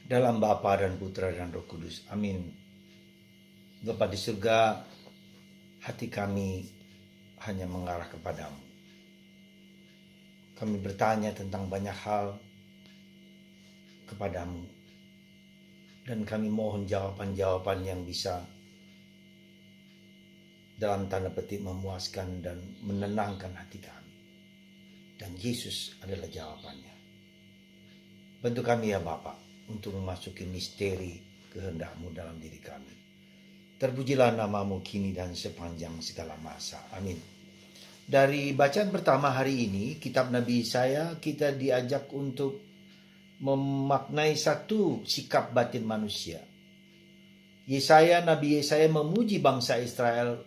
Dalam Bapa dan Putra dan Roh Kudus. Amin. Bapa di surga, hati kami hanya mengarah kepadamu. Kami bertanya tentang banyak hal kepadamu. Dan kami mohon jawaban-jawaban yang bisa dalam tanda petik memuaskan dan menenangkan hati kami. Dan Yesus adalah jawabannya. Bantu kami ya Bapa untuk memasuki misteri kehendak-Mu dalam diri kami. Terpujilah nama-Mu kini dan sepanjang segala masa. Amin. Dari bacaan pertama hari ini, kitab Nabi Yesaya, kita diajak untuk memaknai satu sikap batin manusia. Nabi Yesaya memuji bangsa Israel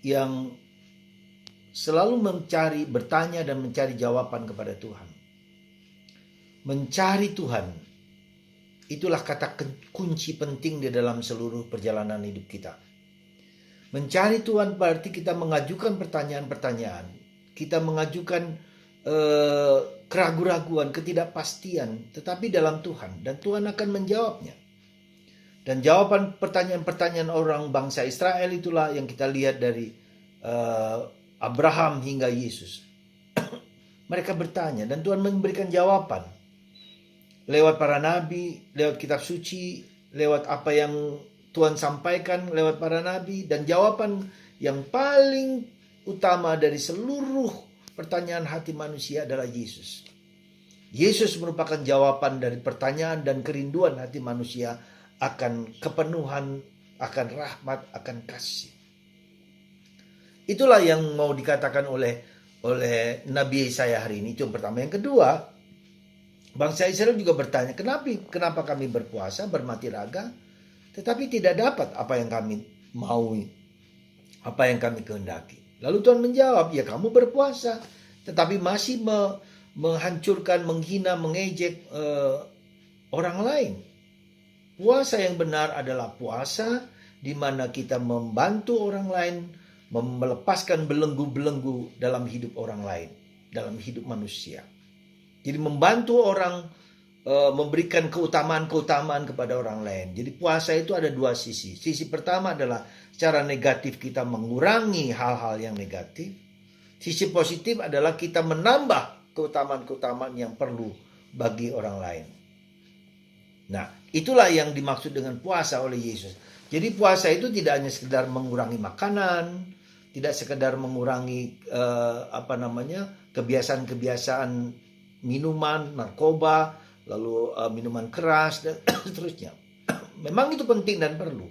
yang selalu bertanya dan mencari jawaban kepada Tuhan. Mencari Tuhan, itulah kata kunci penting di dalam seluruh perjalanan hidup kita. Mencari Tuhan berarti kita mengajukan pertanyaan-pertanyaan. Kita mengajukan keraguan-raguan, ketidakpastian, tetapi dalam Tuhan. Dan Tuhan akan menjawabnya. Dan jawaban pertanyaan-pertanyaan orang bangsa Israel itulah yang kita lihat dari Abraham hingga Yesus. Mereka bertanya dan Tuhan memberikan jawaban. Lewat para nabi, lewat kitab suci, lewat apa yang Tuhan sampaikan lewat para nabi. Dan jawaban yang paling utama dari seluruh pertanyaan hati manusia adalah Yesus. Yesus merupakan jawaban dari pertanyaan dan kerinduan hati manusia akan kepenuhan, akan rahmat, akan kasih. Itulah yang mau dikatakan oleh Nabi Yesaya hari ini. Itu yang pertama. Yang kedua, bangsa Israel juga bertanya, kenapa kami berpuasa, bermati raga, tetapi tidak dapat apa yang kami mau, apa yang kami kehendaki. Lalu Tuhan menjawab, ya kamu berpuasa, tetapi masih menghancurkan, menghina, mengejek orang lain. Puasa yang benar adalah puasa di mana kita membantu orang lain, melepaskan belenggu-belenggu dalam hidup orang lain, dalam hidup manusia. Jadi membantu orang, memberikan keutamaan-keutamaan kepada orang lain. Jadi puasa itu ada dua sisi. Sisi pertama adalah secara negatif kita mengurangi hal-hal yang negatif. Sisi positif adalah kita menambah keutamaan-keutamaan yang perlu bagi orang lain. Nah, itulah yang dimaksud dengan puasa oleh Yesus. Jadi puasa itu tidak hanya sekedar mengurangi makanan, tidak sekedar mengurangi kebiasaan-kebiasaan minuman, narkoba, lalu minuman keras dan seterusnya. Memang itu penting dan perlu.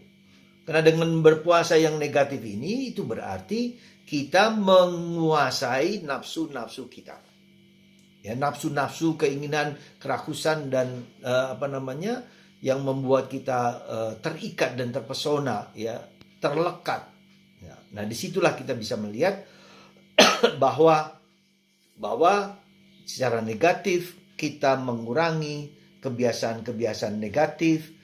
Karena dengan berpuasa yang negatif ini, itu berarti kita menguasai nafsu-nafsu kita. Ya, nafsu-nafsu, keinginan, kerakusan dan yang membuat kita terikat dan terpesona, ya, terlekat. Ya, nah, disitulah kita bisa melihat bahwa secara negatif kita mengurangi kebiasaan-kebiasaan negatif,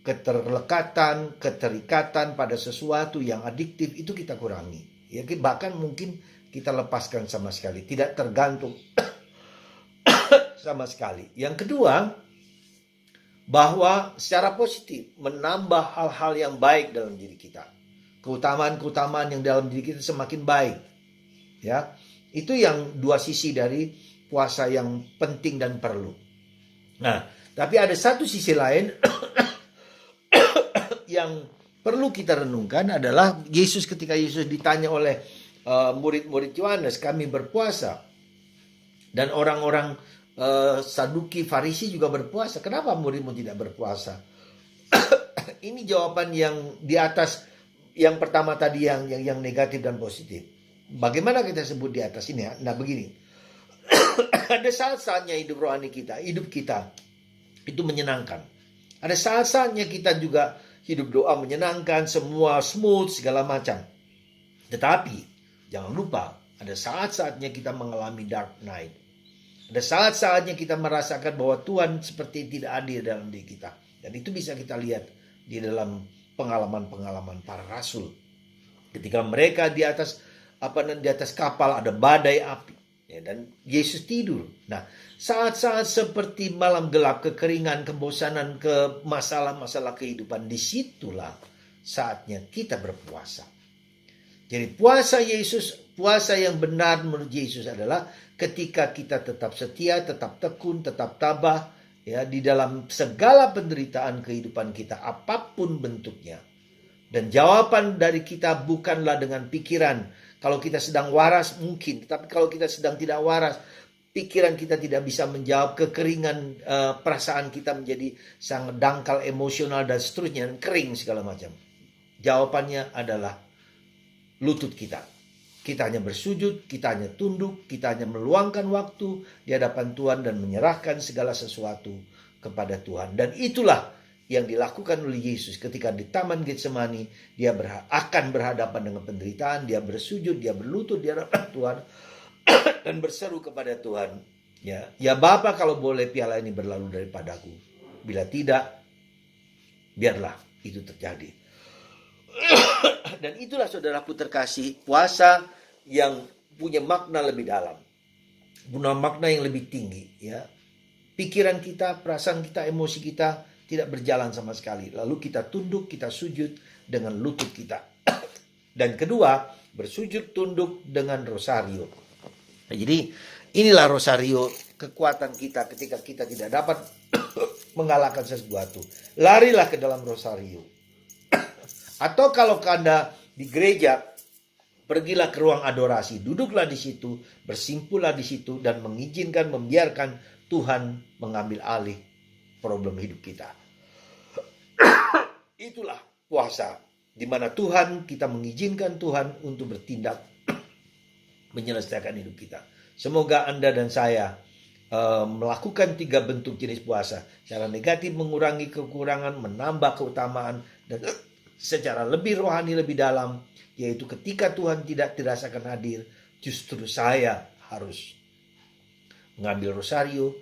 keterlekatan, keterikatan pada sesuatu yang adiktif itu kita kurangi. Ya, bahkan mungkin kita lepaskan sama sekali, tidak tergantung sama sekali. Yang kedua, bahwa secara positif menambah hal-hal yang baik dalam diri kita. Keutamaan-keutamaan yang dalam diri kita semakin baik. Ya, itu yang dua sisi dari puasa yang penting dan perlu. Nah, tapi ada satu sisi lain yang perlu kita renungkan adalah ketika Yesus ditanya oleh murid-murid Yohanes, kami berpuasa. Dan orang-orang Saduki, Farisi juga berpuasa. Kenapa muridmu tidak berpuasa? Ini jawaban yang di atas yang pertama tadi yang negatif dan positif. Bagaimana kita sebut di atas ini? Nah, begini. Ada saat-saatnya hidup rohani kita, hidup kita itu menyenangkan. Ada saat-saatnya kita juga hidup doa menyenangkan, semua smooth, segala macam. Tetapi jangan lupa, ada saat-saatnya kita mengalami dark night. Ada saat-saatnya kita merasakan bahwa Tuhan seperti tidak adil dalam diri kita. Dan itu bisa kita lihat di dalam pengalaman-pengalaman para rasul. Ketika mereka di atas kapal ada badai api. Ya, dan Yesus tidur. Nah, saat-saat seperti malam gelap, kekeringan, kebosanan, ke masalah-masalah kehidupan, disitulah saatnya kita berpuasa. Jadi puasa Yesus, puasa yang benar menurut Yesus adalah ketika kita tetap setia, tetap tekun, tetap tabah, ya, di dalam segala penderitaan kehidupan kita, apapun bentuknya. Dan jawaban dari kita bukanlah dengan pikiran. Kalau kita sedang waras mungkin, tapi kalau kita sedang tidak waras, pikiran kita tidak bisa menjawab, kekeringan perasaan kita menjadi sangat dangkal, emosional dan seterusnya, dan kering segala macam. Jawabannya adalah lutut kita. Kita hanya bersujud, kita hanya tunduk, kita hanya meluangkan waktu di hadapan Tuhan dan menyerahkan segala sesuatu kepada Tuhan. Dan itulah yang dilakukan oleh Yesus ketika di Taman Getsemani. Dia akan berhadapan dengan penderitaan, dia bersujud, dia berlutut di hadapan Tuhan dan berseru kepada Tuhan, ya Bapa, kalau boleh piala ini berlalu daripadaku, bila tidak, biarlah itu terjadi. Dan itulah saudaraku terkasih, puasa yang punya makna lebih dalam, punya makna yang lebih tinggi, ya. Pikiran kita, perasaan kita, emosi kita tidak berjalan sama sekali. Lalu kita tunduk, kita sujud dengan lutut kita. Dan kedua, bersujud tunduk dengan rosario. Nah, jadi inilah rosario, kekuatan kita ketika kita tidak dapat mengalahkan sesuatu. Larilah ke dalam rosario. Atau kalau Anda di gereja, pergilah ke ruang adorasi, duduklah di situ, bersimpulah di situ, dan membiarkan Tuhan mengambil alih problem hidup kita. Itulah puasa, di mana kita mengizinkan Tuhan untuk bertindak menyelesaikan hidup kita. Semoga Anda dan saya melakukan 3 bentuk jenis puasa. Secara negatif mengurangi kekurangan, menambah keutamaan, dan secara lebih rohani, lebih dalam, yaitu ketika Tuhan tidak dirasakan hadir, justru saya harus mengambil rosario,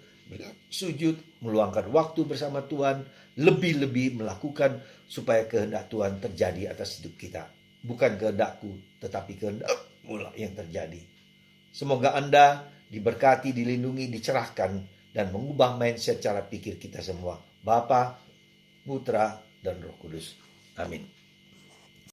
sujud, meluangkan waktu bersama Tuhan, lebih-lebih melakukan supaya kehendak Tuhan terjadi atas hidup kita. Bukan kehendakku, tetapi kehendak-Mu yang terjadi. Semoga Anda diberkati, dilindungi, dicerahkan, dan mengubah mindset cara pikir kita semua. Bapa, Putra, dan Roh Kudus. Amin.